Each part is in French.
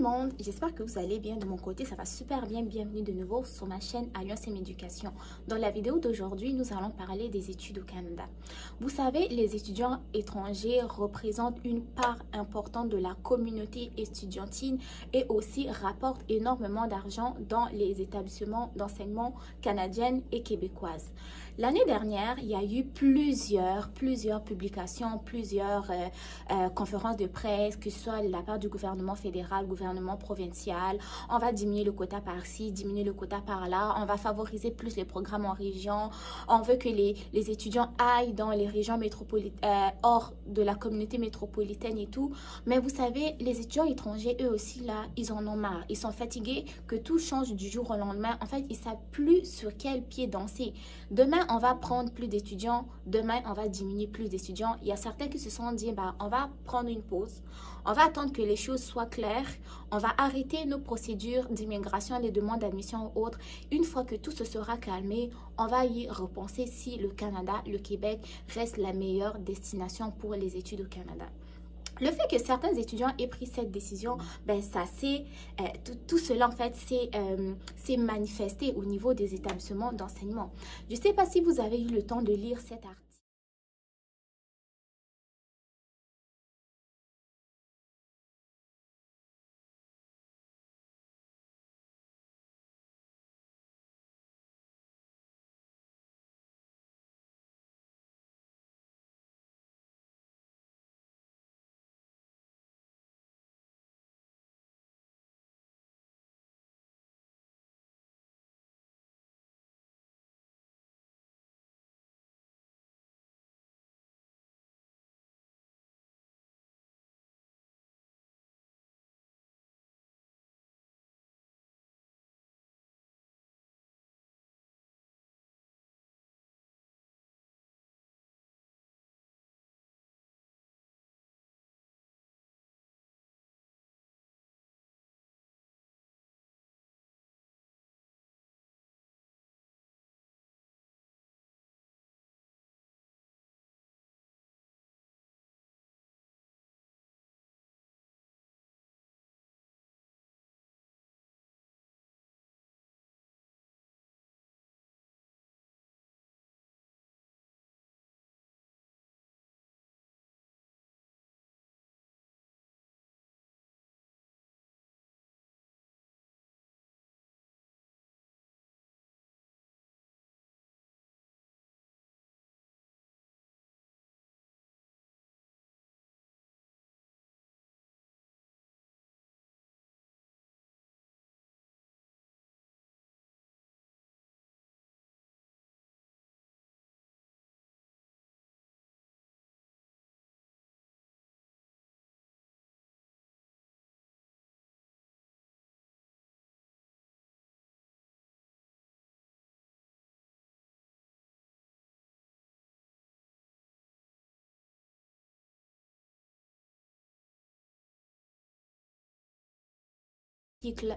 le monde, j'espère que vous allez bien. De mon côté, ça va super bien. Bienvenue de nouveau sur ma chaîne Alliance M Éducation. Dans la vidéo d'aujourd'hui, nous allons parler des études au Canada. Vous savez, les étudiants étrangers représentent une part importante de la communauté estudiantine et aussi rapportent énormément d'argent dans les établissements d'enseignement canadiennes et québécoises. L'année dernière, il y a eu plusieurs publications, plusieurs conférences de presse, que ce soit de la part du gouvernement fédéral, gouvernement provincial. On va diminuer le quota par-ci, diminuer le quota par-là. On va favoriser plus les programmes en région. On veut que les étudiants aillent dans les régions métropolitaines, hors de la communauté métropolitaine et tout. Mais vous savez, les étudiants étrangers, eux aussi, là, ils en ont marre. Ils sont fatigués que tout change du jour au lendemain. En fait, ils ne savent plus sur quel pied danser. Demain, on va prendre plus d'étudiants. Demain, on va diminuer plus d'étudiants. Il y a certains qui se sont dit, bah, on va prendre une pause. On va attendre que les choses soient claires. On va arrêter nos procédures d'immigration, les demandes d'admission ou autres. Une fois que tout se sera calmé, on va y repenser si le Canada, le Québec reste la meilleure destination pour les études au Canada. Le fait que certains étudiants aient pris cette décision, ben ça c'est tout cela en fait c'est manifesté au niveau des établissements d'enseignement. Je ne sais pas si vous avez eu le temps de lire cet article.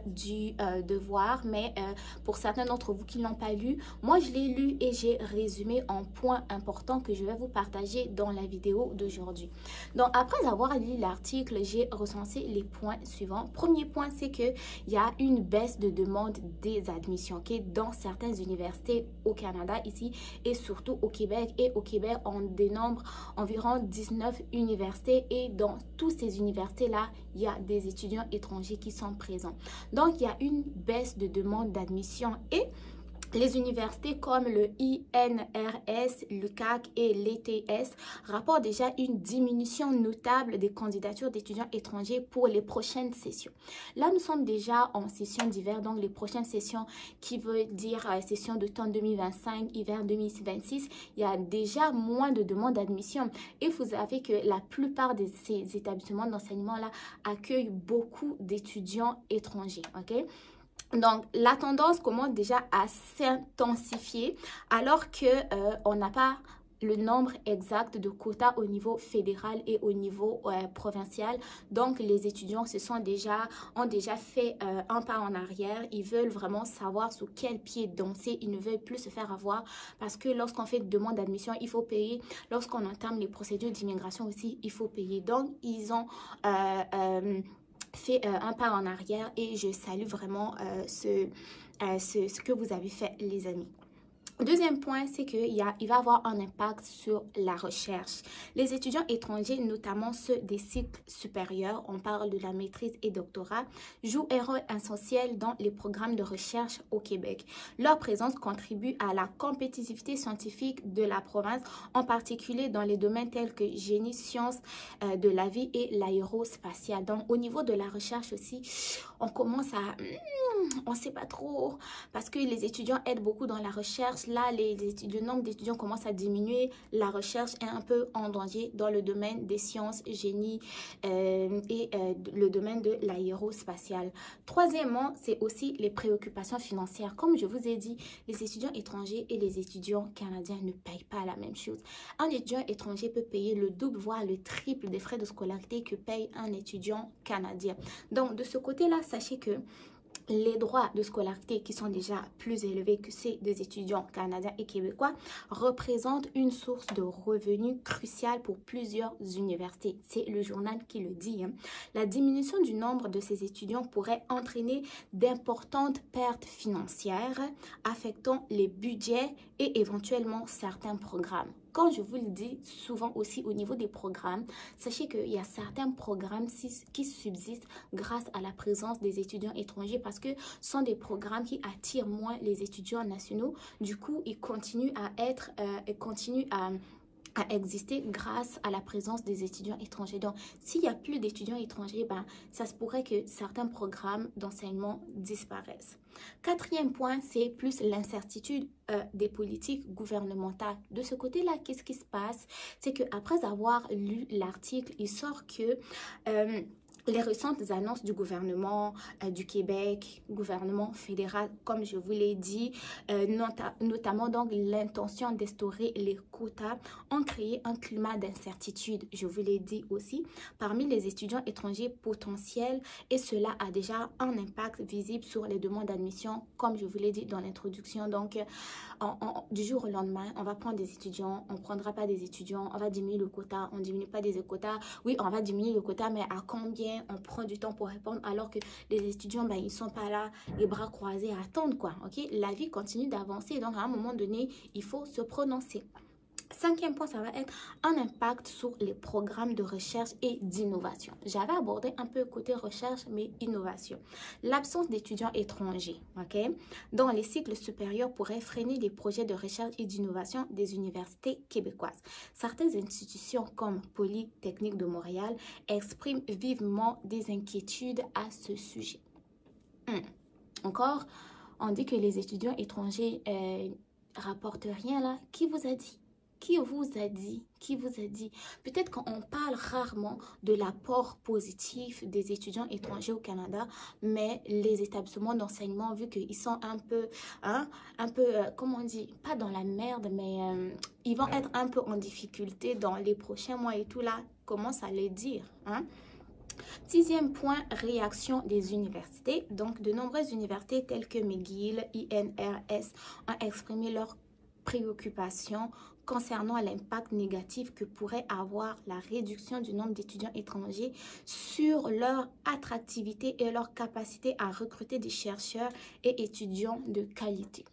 Du devoir, mais pour certains d'entre vous qui ne l'ont pas lu, moi je l'ai lu et j'ai résumé en points importants que je vais vous partager dans la vidéo d'aujourd'hui. Donc après avoir lu l'article, j'ai recensé les points suivants. Premier point, c'est qu'il y a une baisse de demande des admissions dans certaines universités au Canada ici et surtout au Québec. Et au Québec, on dénombre environ 19 universités et dans toutes ces universités-là, il y a des étudiants étrangers qui sont présents. Donc, il y a une baisse de demande d'admission et les universités comme le INRS, le CAC et l'ETS rapportent déjà une diminution notable des candidatures d'étudiants étrangers pour les prochaines sessions. Là, nous sommes déjà en session d'hiver, donc les prochaines sessions qui veut dire session d'automne 2025, hiver 2026, il y a déjà moins de demandes d'admission. Et vous savez que la plupart de ces établissements d'enseignement-là accueillent beaucoup d'étudiants étrangers, ok? Donc, la tendance commence déjà à s'intensifier alors que on n'a pas le nombre exact de quotas au niveau fédéral et au niveau provincial. Donc, les étudiants ont déjà fait un pas en arrière. Ils veulent vraiment savoir sur quel pied danser. Ils ne veulent plus se faire avoir parce que lorsqu'on fait une demande d'admission, il faut payer. Lorsqu'on entame les procédures d'immigration aussi, il faut payer. Donc, ils ont fait un pas en arrière et je salue vraiment ce que vous avez fait, les amis. Deuxième point, c'est qu'il va avoir un impact sur la recherche. Les étudiants étrangers, notamment ceux des cycles supérieurs, on parle de la maîtrise et doctorat, jouent un rôle essentiel dans les programmes de recherche au Québec. Leur présence contribue à la compétitivité scientifique de la province, en particulier dans les domaines tels que génie, sciences de la vie et l'aérospatiale. Donc, au niveau de la recherche aussi, on commence à... on ne sait pas trop, parce que les étudiants aident beaucoup dans la recherche. Là, le nombre d'étudiants commence à diminuer. La recherche est un peu en danger dans le domaine des sciences, génie et le domaine de l'aérospatiale. Troisièmement, c'est aussi les préoccupations financières. Comme je vous ai dit, les étudiants étrangers et les étudiants canadiens ne payent pas la même chose. Un étudiant étranger peut payer le double, voire le triple des frais de scolarité que paye un étudiant canadien. Donc, de ce côté-là, sachez que les droits de scolarité qui sont déjà plus élevés que ceux des étudiants canadiens et québécois représentent une source de revenus cruciale pour plusieurs universités. C'est le journal qui le dit. La diminution du nombre de ces étudiants pourrait entraîner d'importantes pertes financières affectant les budgets et éventuellement certains programmes. Quand je vous le dis souvent aussi au niveau des programmes, sachez qu'il y a certains programmes qui subsistent grâce à la présence des étudiants étrangers parce que ce sont des programmes qui attirent moins les étudiants nationaux. Du coup, ils continuent à exister grâce à la présence des étudiants étrangers. Donc, s'il n'y a plus d'étudiants étrangers, ça se pourrait que certains programmes d'enseignement disparaissent. Quatrième point, c'est plus l'incertitude des politiques gouvernementales. De ce côté-là, qu'est-ce qui se passe? C'est qu'après avoir lu l'article, il sort que... les récentes annonces du gouvernement du Québec, gouvernement fédéral, comme je vous l'ai dit, notamment donc l'intention d'instaurer les quotas, ont créé un climat d'incertitude, je vous l'ai dit aussi, parmi les étudiants étrangers potentiels et cela a déjà un impact visible sur les demandes d'admission, comme je vous l'ai dit dans l'introduction. Donc, du jour au lendemain, on va prendre des étudiants, on ne prendra pas des étudiants, on va diminuer le quota, on ne diminue pas des quotas. Oui, on va diminuer le quota, mais à combien? On prend du temps pour répondre alors que les étudiants, ils ne sont pas là, les bras croisés à attendre, quoi. Ok, la vie continue d'avancer, donc à un moment donné, il faut se prononcer. Cinquième point, ça va être un impact sur les programmes de recherche et d'innovation. J'avais abordé un peu côté recherche, mais innovation. L'absence d'étudiants étrangers, ok, dans les cycles supérieurs pourrait freiner les projets de recherche et d'innovation des universités québécoises. Certaines institutions comme Polytechnique de Montréal expriment vivement des inquiétudes à ce sujet. Encore, on dit que les étudiants étrangers rapportent rien là. Qui vous a dit? Qui vous a dit? Qui vous a dit? Peut-être qu'on parle rarement de l'apport positif des étudiants étrangers au Canada, mais les établissements d'enseignement, vu qu'ils sont un peu, comment on dit, pas dans la merde, mais ils vont être un peu en difficulté dans les prochains mois et tout là, commence à le dire, Sixième point, réaction des universités. Donc, de nombreuses universités telles que McGill, INRS ont exprimé leurs préoccupations concernant l'impact négatif que pourrait avoir la réduction du nombre d'étudiants étrangers sur leur attractivité et leur capacité à recruter des chercheurs et étudiants de qualité.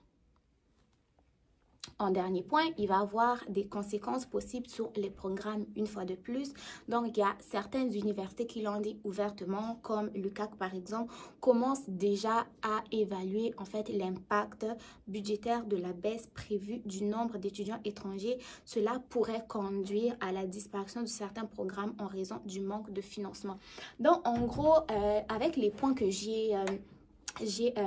En dernier point, il va avoir des conséquences possibles sur les programmes une fois de plus. Donc, il y a certaines universités qui l'ont dit ouvertement, comme l'UQAC par exemple, commencent déjà à évaluer en fait l'impact budgétaire de la baisse prévue du nombre d'étudiants étrangers. Cela pourrait conduire à la disparition de certains programmes en raison du manque de financement. Donc, en gros, avec les points que j'ai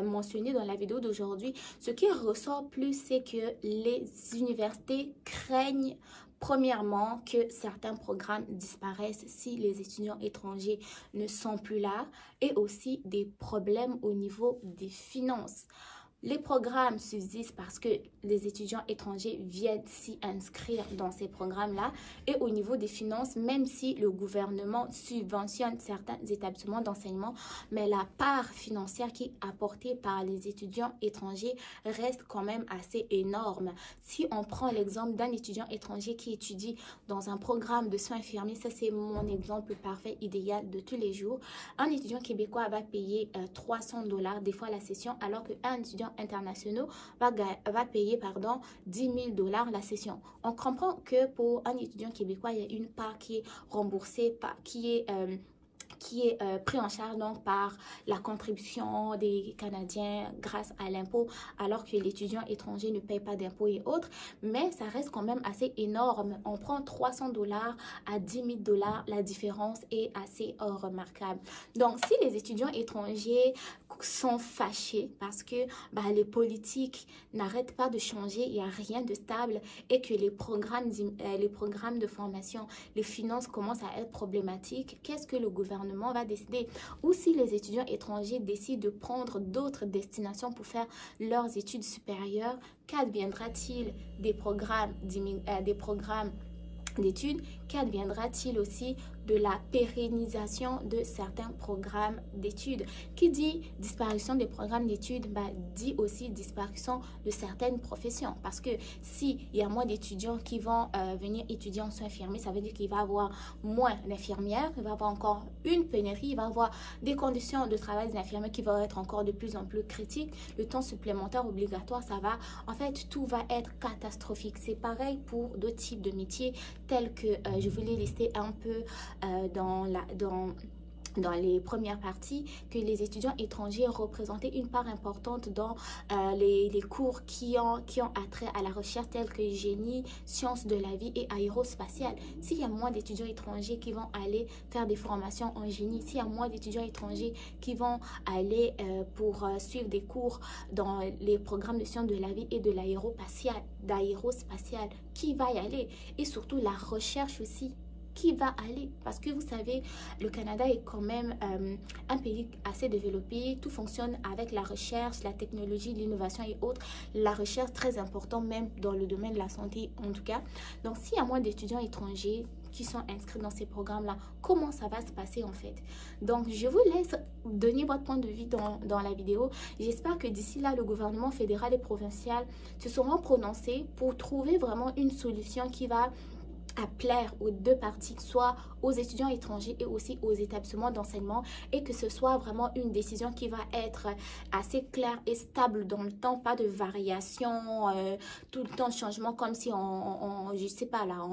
mentionné dans la vidéo d'aujourd'hui, ce qui ressort plus, c'est que les universités craignent premièrement que certains programmes disparaissent si les étudiants étrangers ne sont plus là et aussi des problèmes au niveau des finances. Les programmes subsistent parce que les étudiants étrangers viennent s'y inscrire dans ces programmes-là. Et au niveau des finances, même si le gouvernement subventionne certains établissements d'enseignement, mais la part financière qui est apportée par les étudiants étrangers reste quand même assez énorme. Si on prend l'exemple d'un étudiant étranger qui étudie dans un programme de soins infirmiers, ça c'est mon exemple parfait, idéal de tous les jours. Un étudiant québécois va payer 300 $ des fois la session, alors qu'un étudiant international va payer 10 000 $ la session. On comprend que pour un étudiant québécois, il y a une part qui est remboursée, qui est pris en charge donc par la contribution des Canadiens grâce à l'impôt, alors que l'étudiant étranger ne paye pas d'impôts et autres, mais ça reste quand même assez énorme. On prend 300 $ à 10 000 $, la différence est assez remarquable. Donc, si les étudiants étrangers sont fâchés parce que les politiques n'arrêtent pas de changer, il n'y a rien de stable et que les programmes de formation, les finances commencent à être problématiques, qu'est-ce que le gouvernement va décider? Ou si les étudiants étrangers décident de prendre d'autres destinations pour faire leurs études supérieures, qu'adviendra-t-il des programmes d'études? Qu'adviendra-t-il aussi de la pérennisation de certains programmes d'études? Qui dit disparition des programmes d'études, dit aussi disparition de certaines professions. Parce que s'il y a moins d'étudiants qui vont venir étudier en soins infirmiers, ça veut dire qu'il va y avoir moins d'infirmières, il va y avoir encore une pénurie, il va y avoir des conditions de travail des infirmiers qui vont être encore de plus en plus critiques. Le temps supplémentaire obligatoire, tout va être catastrophique. C'est pareil pour d'autres types de métiers tels que je voulais lister un peu dans les premières parties, que les étudiants étrangers représentaient une part importante dans les cours qui ont attrait à la recherche tels que génie, sciences de la vie et aérospatiale. S'il y a moins d'étudiants étrangers qui vont aller faire des formations en génie, s'il y a moins d'étudiants étrangers qui vont aller pour suivre des cours dans les programmes de sciences de la vie et de l'aérospatiale, qui va y aller? Et surtout la recherche aussi. Qui va aller? Parce que vous savez, le Canada est quand même un pays assez développé. Tout fonctionne avec la recherche, la technologie, l'innovation et autres. La recherche très importante même dans le domaine de la santé en tout cas. Donc s'il y a moins d'étudiants étrangers qui sont inscrits dans ces programmes-là, comment ça va se passer en fait? Donc je vous laisse donner votre point de vue dans la vidéo. J'espère que d'ici là, le gouvernement fédéral et provincial se seront prononcés pour trouver vraiment une solution qui va à plaire aux deux parties, soit aux étudiants étrangers et aussi aux établissements d'enseignement, et que ce soit vraiment une décision qui va être assez claire et stable dans le temps, pas de variation, tout le temps de changement, comme si je sais pas là,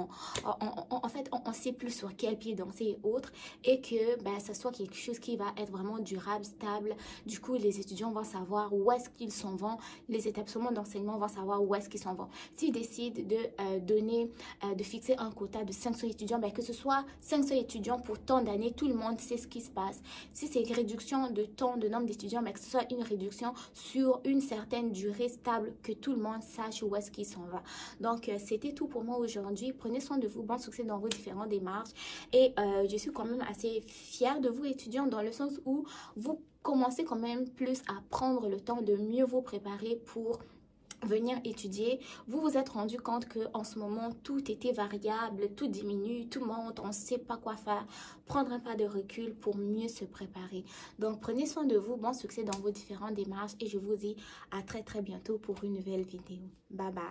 en fait on sait plus sur quel pied danser et autres, et que ça soit quelque chose qui va être vraiment durable, stable. Du coup les étudiants vont savoir où est-ce qu'ils s'en vont, les établissements d'enseignement vont savoir où est-ce qu'ils s'en vont. S'ils décident de fixer un quota de 500 étudiants, que ce soit 500 étudiants pour tant d'années, tout le monde sait ce qui se passe. Si c'est une réduction de temps, de nombre d'étudiants, que ce soit une réduction sur une certaine durée stable, que tout le monde sache où est-ce qu'il s'en va. Donc, c'était tout pour moi aujourd'hui. Prenez soin de vous, bon succès dans vos différentes démarches. Et je suis quand même assez fière de vous, étudiants, dans le sens où vous commencez quand même plus à prendre le temps de mieux vous préparer pour venir étudier. Vous vous êtes rendu compte que en ce moment tout était variable, tout diminue, tout monte, on ne sait pas quoi faire. Prendre un pas de recul pour mieux se préparer. Donc prenez soin de vous, bon succès dans vos différentes démarches et je vous dis à très bientôt pour une nouvelle vidéo. Bye bye.